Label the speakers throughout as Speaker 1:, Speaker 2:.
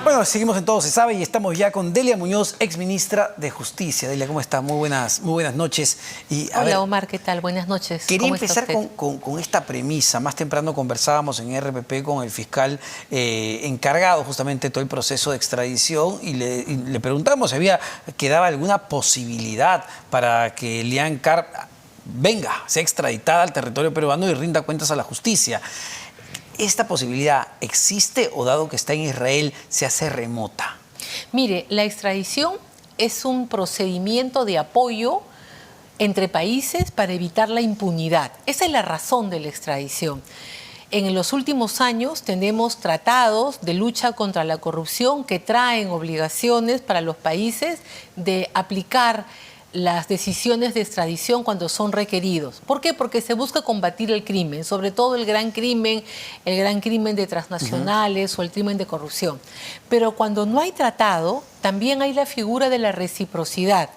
Speaker 1: Bueno, seguimos en Todo se sabe y estamos ya con Delia Muñoz, exministra de Justicia. Delia, ¿cómo está? Muy buenas noches.
Speaker 2: Y, Hola, Omar, ¿qué tal? Buenas noches.
Speaker 1: Quería empezar con esta premisa. Más temprano conversábamos en RPP con el fiscal encargado justamente de todo el proceso de extradición y le preguntamos si quedaba alguna posibilidad para que Elian Karp venga, sea extraditada al territorio peruano y rinda cuentas a la justicia. ¿Esta posibilidad existe o, dado que está en Israel, se hace remota?
Speaker 2: Mire, la extradición es un procedimiento de apoyo entre países para evitar la impunidad. Esa es la razón de la extradición. En los últimos años tenemos tratados de lucha contra la corrupción que traen obligaciones para los países de aplicar las decisiones de extradición cuando son requeridos. ¿Por qué? Porque se busca combatir el crimen, sobre todo el gran crimen de transnacionales o el crimen de corrupción. Pero cuando no hay tratado, también hay la figura de la reciprocidad.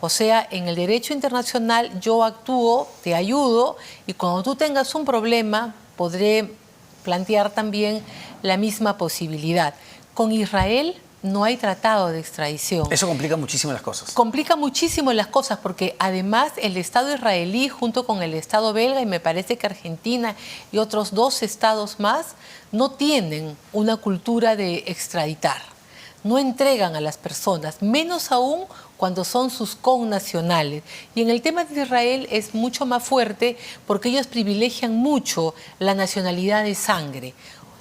Speaker 2: O sea, en el derecho internacional yo actúo, te ayudo, y cuando tú tengas un problema, podré plantear también la misma posibilidad. Con Israel no hay tratado de extradición.
Speaker 1: Eso complica muchísimo las cosas.
Speaker 2: Complica muchísimo las cosas porque además el Estado israelí junto con el Estado belga y me parece que Argentina y otros 2 estados más no tienen una cultura de extraditar. No entregan a las personas, menos aún cuando son sus connacionales. Y en el tema de Israel es mucho más fuerte porque ellos privilegian mucho la nacionalidad de sangre.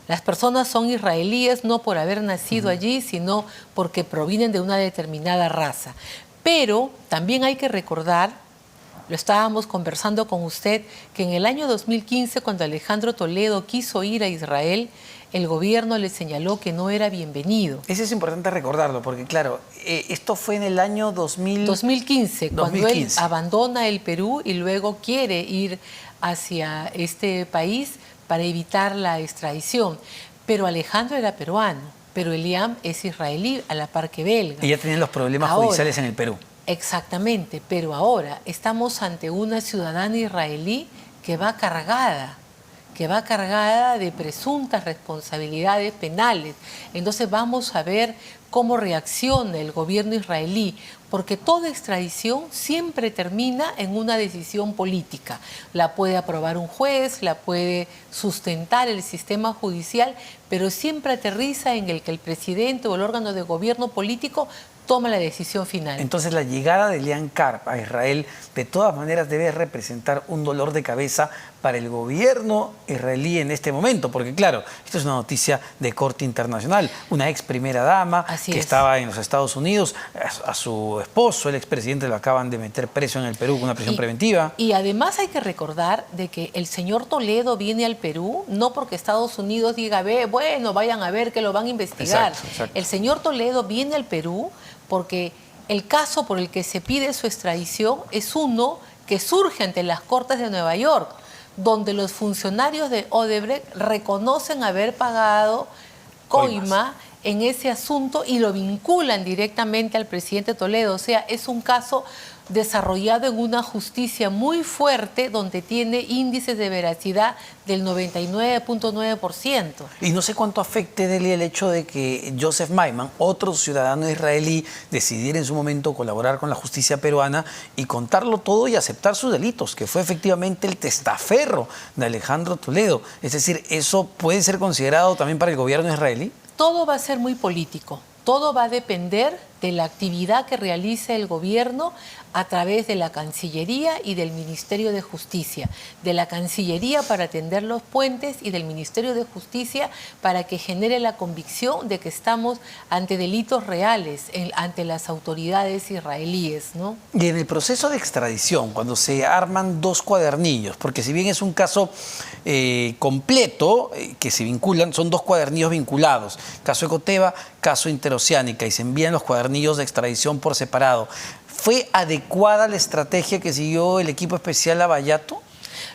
Speaker 2: Las personas son israelíes no por haber nacido allí, sino porque provienen de una determinada raza. Pero también hay que recordar, lo estábamos conversando con usted, que en el año 2015, cuando Alejandro Toledo quiso ir a Israel, el gobierno le señaló que no era bienvenido.
Speaker 1: Eso es importante recordarlo, porque claro, esto fue en el año
Speaker 2: 2015, cuando él abandona el Perú y luego quiere ir hacia este país para evitar la extradición. Pero Alejandro era peruano, pero Elian es israelí a la par que belga.
Speaker 1: Y ya tenían los problemas judiciales en el Perú.
Speaker 2: Exactamente, pero ahora estamos ante una ciudadana israelí que va cargada de presuntas responsabilidades penales. Entonces vamos a ver cómo reacciona el gobierno israelí, porque toda extradición siempre termina en una decisión política. La puede aprobar un juez, la puede sustentar el sistema judicial, pero siempre aterriza en el que el presidente o el órgano de gobierno político toma la decisión final.
Speaker 1: Entonces la llegada de Elian Karp a Israel de todas maneras debe representar un dolor de cabeza para el gobierno israelí en este momento, porque claro, esto es una noticia de corte internacional. Una ex primera dama que estaba en los Estados Unidos, a su esposo, el expresidente, lo acaban de meter preso en el Perú con una prisión preventiva.
Speaker 2: Y además hay que recordar de que el señor Toledo viene al Perú no porque Estados Unidos diga, bueno, vayan a ver que lo van a investigar.
Speaker 1: Exacto.
Speaker 2: El señor Toledo viene al Perú porque el caso por el que se pide su extradición es uno que surge ante las Cortes de Nueva York, donde los funcionarios de Odebrecht reconocen haber pagado coima en ese asunto y lo vinculan directamente al presidente Toledo. O sea, es un caso desarrollado en una justicia muy fuerte donde tiene índices de veracidad del 99.9%.
Speaker 1: Y no sé cuánto afecte, Delia, el hecho de que Joseph Maiman, otro ciudadano israelí, decidiera en su momento colaborar con la justicia peruana y contarlo todo y aceptar sus delitos, que fue efectivamente el testaferro de Alejandro Toledo. Es decir, ¿eso puede ser considerado también para el gobierno israelí?
Speaker 2: Todo va a ser muy político. Todo va a depender de la actividad que realice el gobierno a través de la Cancillería y del Ministerio de Justicia. De la Cancillería para tender los puentes y del Ministerio de Justicia para que genere la convicción de que estamos ante delitos reales ante las autoridades israelíes, ¿no?
Speaker 1: Y en el proceso de extradición, cuando se arman 2 cuadernillos, porque si bien es un caso completo que se vinculan, son 2 cuadernillos vinculados, caso Ecoteva, caso Interoceánica, y se envían los cuadernillos de extradición por separado. ¿Fue adecuada la estrategia que siguió el equipo especial Lavallato?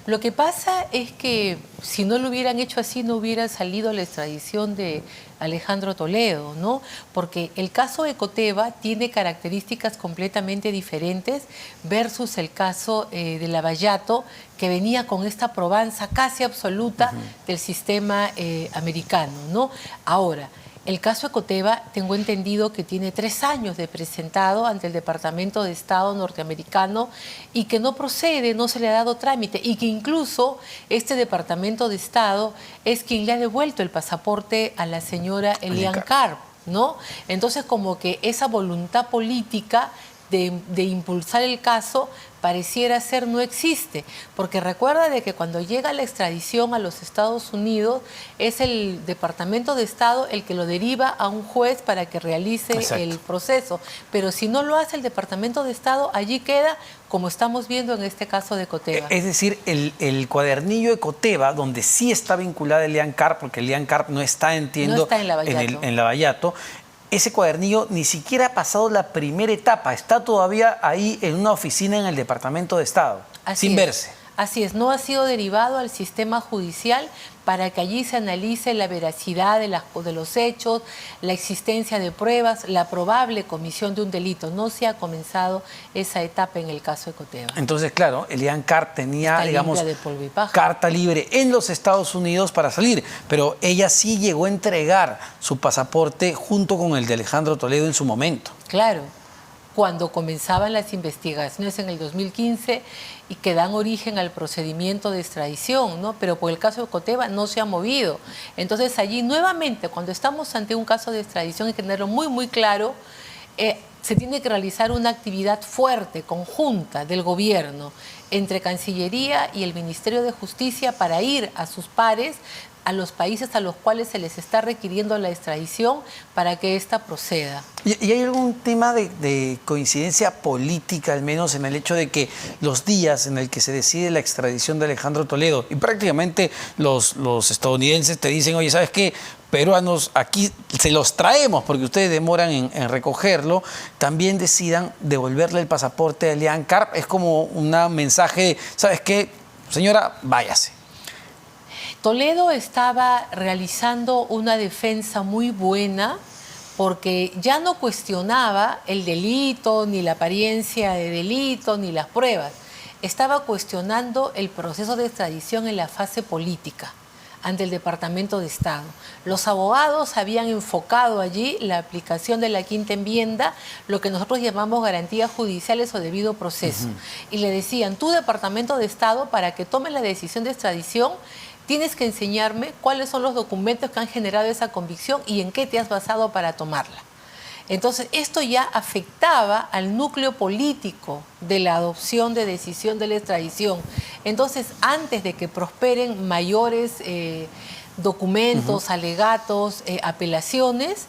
Speaker 2: Lo que pasa es que si no lo hubieran hecho así, no hubiera salido la extradición de Alejandro Toledo, ¿no? Porque el caso Ecoteva tiene características completamente diferentes versus el caso de Lavallato, que venía con esta probanza casi absoluta del sistema americano, ¿no? Ahora, El caso Ecoteva, tengo entendido que tiene 3 años de presentado ante el Departamento de Estado norteamericano y que no procede, no se le ha dado trámite y que incluso este Departamento de Estado es quien le ha devuelto el pasaporte a la señora Elian Karp, ¿no? Entonces, como que esa voluntad política de impulsar el caso pareciera ser no existe, porque recuerda de que cuando llega la extradición a los Estados Unidos es el Departamento de Estado el que lo deriva a un juez para que realice el proceso, pero si no lo hace el Departamento de Estado, allí queda como estamos viendo en este caso de Ecoteva.
Speaker 1: Es decir, el cuadernillo Ecoteva, donde sí está vinculada Elian Karp, porque Elian Karp no está, entiendo,
Speaker 2: no está en Lavallato.
Speaker 1: En Lavallato, ese cuadernillo ni siquiera ha pasado la primera etapa, está todavía ahí en una oficina en el Departamento de Estado, sin verse.
Speaker 2: Así es, no ha sido derivado al sistema judicial para que allí se analice la veracidad de los hechos, la existencia de pruebas, la probable comisión de un delito. No se ha comenzado esa etapa en el caso Ecoteva.
Speaker 1: Entonces, claro, Elian Karp tenía, digamos,
Speaker 2: de polvo y paja,
Speaker 1: carta libre en los Estados Unidos para salir, pero ella sí llegó a entregar su pasaporte junto con el de Alejandro Toledo en su momento.
Speaker 2: Claro. Cuando comenzaban las investigaciones en el 2015 y que dan origen al procedimiento de extradición, ¿no? Pero por el caso de Ecoteva no se ha movido. Entonces allí nuevamente, cuando estamos ante un caso de extradición, hay que tenerlo muy, muy claro, se tiene que realizar una actividad fuerte, conjunta del gobierno, entre Cancillería y el Ministerio de Justicia para ir a sus pares, a los países a los cuales se les está requiriendo la extradición para que ésta proceda.
Speaker 1: ¿Y hay algún tema de coincidencia política, al menos en el hecho de que los días en el que se decide la extradición de Alejandro Toledo, y prácticamente los estadounidenses te dicen, oye, ¿sabes qué? Peruanos, aquí se los traemos porque ustedes demoran en recogerlo, también decidan devolverle el pasaporte a Elian Karp? Es como un mensaje, ¿sabes qué? Señora, váyase.
Speaker 2: Toledo estaba realizando una defensa muy buena porque ya no cuestionaba el delito, ni la apariencia de delito, ni las pruebas. Estaba cuestionando el proceso de extradición en la fase política ante el Departamento de Estado. Los abogados habían enfocado allí la aplicación de la quinta enmienda, lo que nosotros llamamos garantías judiciales o debido proceso. Y le decían, tu Departamento de Estado, para que tome la decisión de extradición, tienes que enseñarme cuáles son los documentos que han generado esa convicción y en qué te has basado para tomarla. Entonces, esto ya afectaba al núcleo político de la adopción de decisión de la extradición. Entonces, antes de que prosperen mayores documentos, alegatos, apelaciones,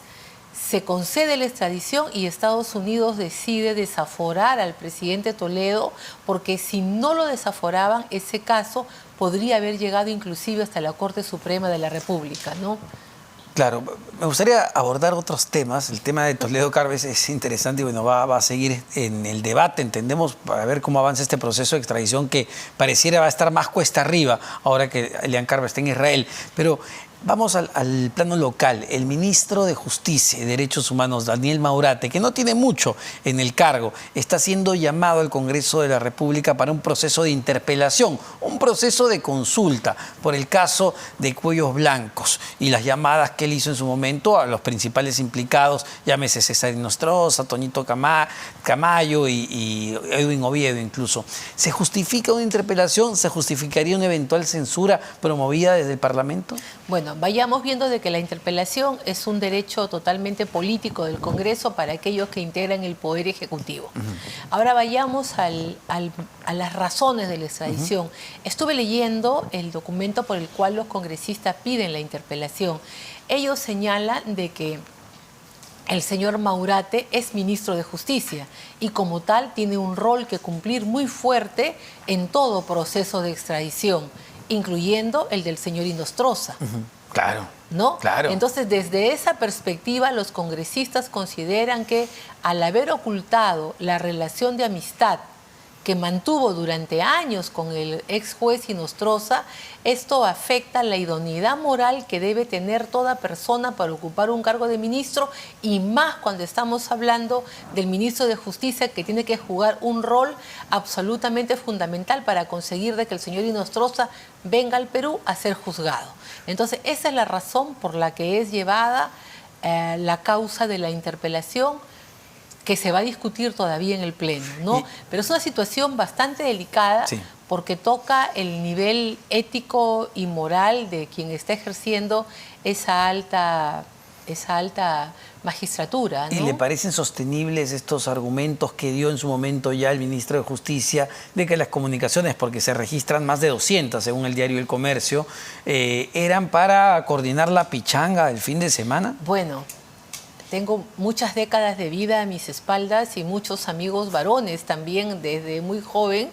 Speaker 2: se concede la extradición y Estados Unidos decide desaforar al presidente Toledo, porque si no lo desaforaban, ese caso podría haber llegado inclusive hasta la Corte Suprema de la República, ¿no?
Speaker 1: Claro, me gustaría abordar otros temas. El tema de Toledo Karp es interesante y bueno, va a seguir en el debate, entendemos, para ver cómo avanza este proceso de extradición que pareciera va a estar más cuesta arriba ahora que Elian Karp está en Israel. Pero vamos al plano local. El ministro de Justicia y Derechos Humanos, Daniel Maurate, que no tiene mucho en el cargo, está siendo llamado al Congreso de la República para un proceso de interpelación, un proceso de consulta por el caso de Cuellos Blancos y las llamadas que él hizo en su momento a los principales implicados, llámese César Nostroza, Toñito Camayo y Edwin Oviedo incluso. ¿Se justifica una interpelación? ¿Se justificaría una eventual censura promovida desde el Parlamento?
Speaker 2: Bueno, vayamos viendo de que la interpelación es un derecho totalmente político del Congreso para aquellos que integran el Poder Ejecutivo. Ahora vayamos a las razones de la extradición. Estuve leyendo el documento por el cual los congresistas piden la interpelación. Ellos señalan de que el señor Maurate es ministro de Justicia y como tal tiene un rol que cumplir muy fuerte en todo proceso de extradición, incluyendo el del señor Nostroza.
Speaker 1: Claro.
Speaker 2: ¿No?
Speaker 1: Claro.
Speaker 2: Entonces, desde esa perspectiva, los congresistas consideran que al haber ocultado la relación de amistad que mantuvo durante años con el ex juez Nostroza, esto afecta la idoneidad moral que debe tener toda persona para ocupar un cargo de ministro, y más cuando estamos hablando del ministro de Justicia, que tiene que jugar un rol absolutamente fundamental para conseguir de que el señor Nostroza venga al Perú a ser juzgado. Entonces, esa es la razón por la que es llevada la causa de la interpelación, que se va a discutir todavía en el Pleno, ¿no? Pero es una situación bastante delicada, sí, porque toca el nivel ético y moral de quien está ejerciendo esa alta magistratura, ¿no?
Speaker 1: ¿Y le parecen sostenibles estos argumentos que dio en su momento ya el ministro de Justicia de que las comunicaciones, porque se registran más de 200 según el diario El Comercio, eran para coordinar la pichanga del fin de semana?
Speaker 2: Bueno, tengo muchas décadas de vida a mis espaldas y muchos amigos varones también desde muy joven.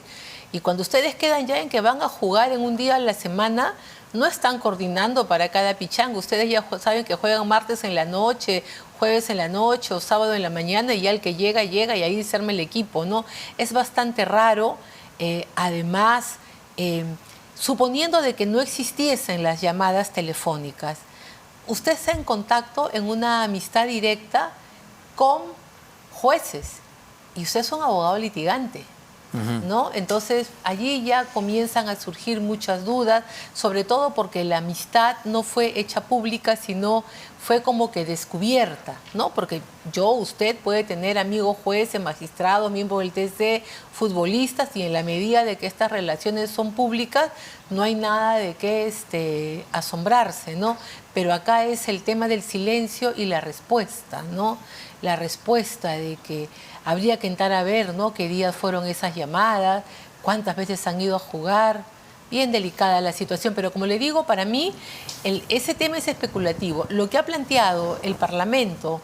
Speaker 2: Y cuando ustedes quedan ya en que van a jugar en un día a la semana, no están coordinando para cada pichanga. Ustedes ya saben que juegan martes en la noche, jueves en la noche o sábado en la mañana y ya el que llega, llega y ahí se arma el equipo, ¿no? Es bastante raro. Además, suponiendo de que no existiesen las llamadas telefónicas, usted está en contacto en una amistad directa con jueces y usted es un abogado litigante, ¿no? Entonces allí ya comienzan a surgir muchas dudas, sobre todo porque la amistad no fue hecha pública, sino fue como que descubierta, ¿no? Porque usted puede tener amigos jueces, magistrados, miembros del TC, futbolistas, y en la medida de que estas relaciones son públicas, no hay nada de qué asombrarse, ¿no? Pero acá es el tema del silencio y la respuesta, ¿no? La respuesta de que habría que entrar a ver, ¿no?, qué días fueron esas llamadas, cuántas veces han ido a jugar. Bien delicada la situación, pero como le digo, para mí ese tema es especulativo. Lo que ha planteado el Parlamento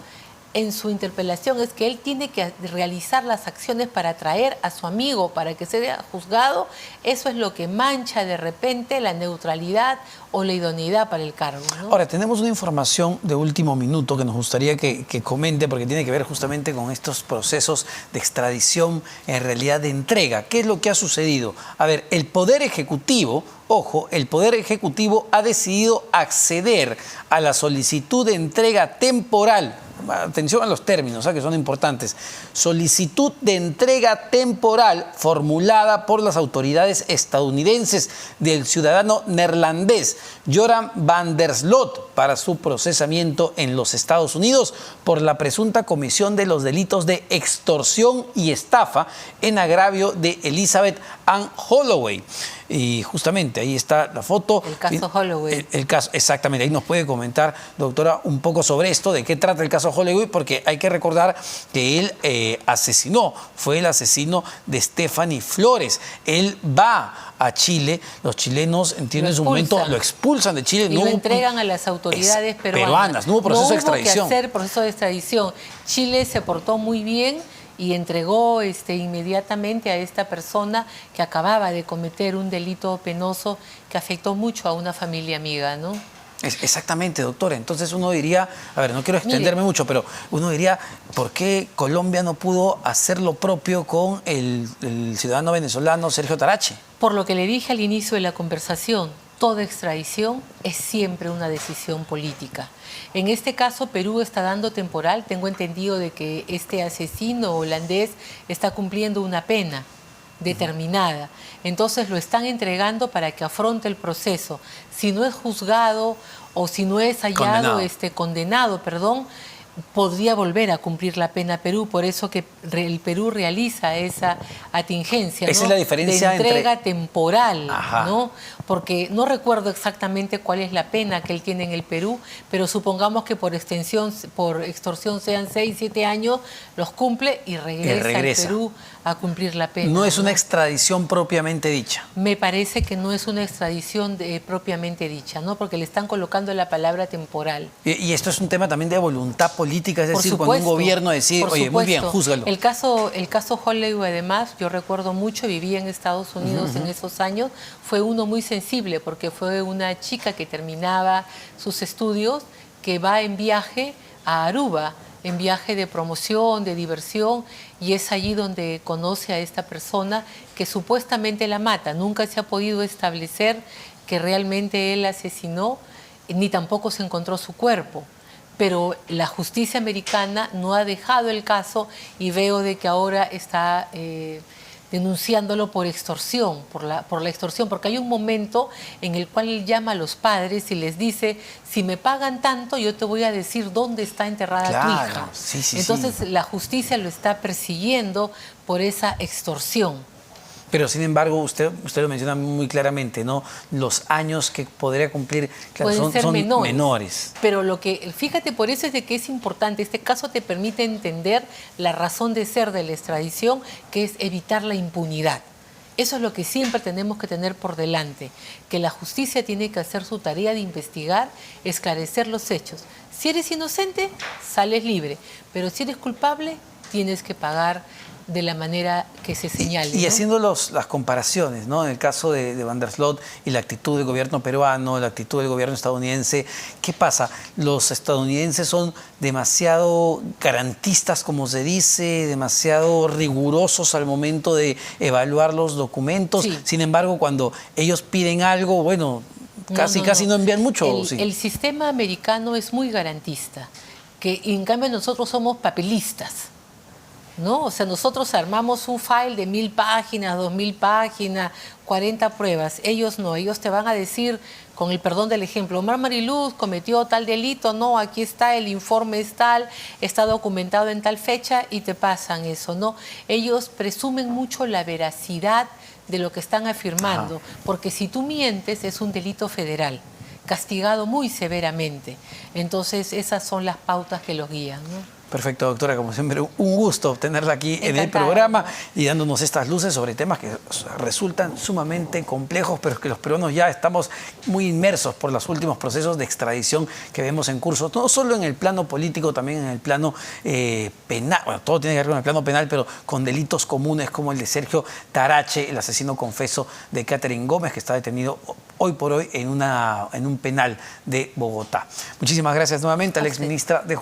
Speaker 2: en su interpelación es que él tiene que realizar las acciones para traer a su amigo para que sea juzgado. Eso es lo que mancha de repente la neutralidad o la idoneidad para el cargo, ¿no?
Speaker 1: Ahora, tenemos una información de último minuto que nos gustaría que comente, porque tiene que ver justamente con estos procesos de extradición, en realidad de entrega. ¿Qué es lo que ha sucedido? A ver, el Poder Ejecutivo, ojo, el Poder Ejecutivo ha decidido acceder a la solicitud de entrega temporal. Atención a los términos, que son importantes. Solicitud de entrega temporal formulada por las autoridades estadounidenses del ciudadano neerlandés Joran van der Sloot para su procesamiento en los Estados Unidos por la presunta comisión de los delitos de extorsión y estafa en agravio de Elizabeth Ann Holloway. Y justamente ahí está la foto.
Speaker 2: El caso Holloway.
Speaker 1: El caso, exactamente. Ahí nos puede comentar, doctora, un poco sobre esto, de qué trata el caso Holloway, porque hay que recordar que él fue el asesino de Stephanie Flores. Él va a Chile, los chilenos, entiendo, en su momento lo expulsan de Chile.
Speaker 2: Y lo entregan a las autoridades peruanas.
Speaker 1: No hubo proceso de extradición.
Speaker 2: No hubo que hacer proceso de extradición. Chile se portó muy bien y entregó inmediatamente a esta persona que acababa de cometer un delito penoso que afectó mucho a una familia amiga, ¿no?
Speaker 1: Exactamente, doctora. Entonces uno diría, a ver, no quiero extenderme mucho, pero uno diría, ¿por qué Colombia no pudo hacer lo propio con el ciudadano venezolano Sergio Tarache?
Speaker 2: Por lo que le dije al inicio de la conversación, toda extradición es siempre una decisión política. En este caso, Perú está dando temporal. Tengo entendido de que este asesino holandés está cumpliendo una pena determinada. Entonces lo están entregando para que afronte el proceso. Si no es juzgado o si no es hallado condenado, podría volver a cumplir la pena Perú. Por eso que el Perú realiza esa atingencia,
Speaker 1: esa es la diferencia
Speaker 2: de entrega temporal, ¿no? Porque no recuerdo exactamente cuál es la pena que él tiene en el Perú, pero supongamos que por extorsión sean 6, 7 años, los cumple y regresa al Perú a cumplir la pena.
Speaker 1: No es una extradición propiamente dicha.
Speaker 2: Me parece que no es una extradición propiamente dicha, ¿no? Porque le están colocando la palabra temporal.
Speaker 1: Y esto es un tema también de voluntad política, es decir, cuando un gobierno decide, oye, muy bien, júzgalo.
Speaker 2: El caso Holloway, además, yo recuerdo mucho, viví en Estados Unidos en esos años, fue uno muy sensible porque fue una chica que terminaba sus estudios, que va en viaje a Aruba, en viaje de promoción, de diversión, y es allí donde conoce a esta persona que supuestamente la mata. Nunca se ha podido establecer que realmente él asesinó, ni tampoco se encontró su cuerpo. Pero la justicia americana no ha dejado el caso y veo de que ahora está denunciándolo por extorsión, por la extorsión, porque hay un momento en el cual él llama a los padres y les dice, si me pagan tanto, yo te voy a decir dónde está enterrada tu hija. Entonces la justicia lo está persiguiendo por esa extorsión.
Speaker 1: Pero sin embargo, usted lo menciona muy claramente, ¿no? Los años que podría cumplir, claro,
Speaker 2: pueden ser
Speaker 1: menores.
Speaker 2: Pero fíjate, por eso es de que es importante. Este caso te permite entender la razón de ser de la extradición, que es evitar la impunidad. Eso es lo que siempre tenemos que tener por delante, que la justicia tiene que hacer su tarea de investigar, esclarecer los hechos. Si eres inocente, sales libre, pero si eres culpable, tienes que pagar de la manera que se señale.
Speaker 1: Y haciendo las comparaciones, ¿no? En el caso de Van der Sloot y la actitud del gobierno peruano, la actitud del gobierno estadounidense, ¿qué pasa? Los estadounidenses son demasiado garantistas, como se dice, demasiado rigurosos al momento de evaluar los documentos.
Speaker 2: Sí.
Speaker 1: Sin embargo, cuando ellos piden algo, bueno, casi no envían mucho.
Speaker 2: El sistema americano es muy garantista, que en cambio nosotros somos papelistas, ¿no? O sea, nosotros armamos un file de 1000 páginas, 2000 páginas, 40 pruebas. Ellos no, ellos te van a decir, con el perdón del ejemplo, Omar Mariluz cometió tal delito, no, aquí está, el informe es tal, está documentado en tal fecha y te pasan eso, ¿no? Ellos presumen mucho la veracidad de lo que están afirmando, porque si tú mientes es un delito federal, castigado muy severamente. Entonces esas son las pautas que los guían, ¿no?
Speaker 1: Perfecto, doctora, como siempre, un gusto tenerla aquí en el programa y dándonos estas luces sobre temas que resultan sumamente complejos, pero que los peruanos ya estamos muy inmersos por los últimos procesos de extradición que vemos en curso, no solo en el plano político, también en el plano penal. Bueno, todo tiene que ver con el plano penal, pero con delitos comunes como el de Sergio Tarache, el asesino confeso de Catherine Gómez, que está detenido hoy por hoy en un penal de Bogotá. Muchísimas gracias nuevamente a la exministra de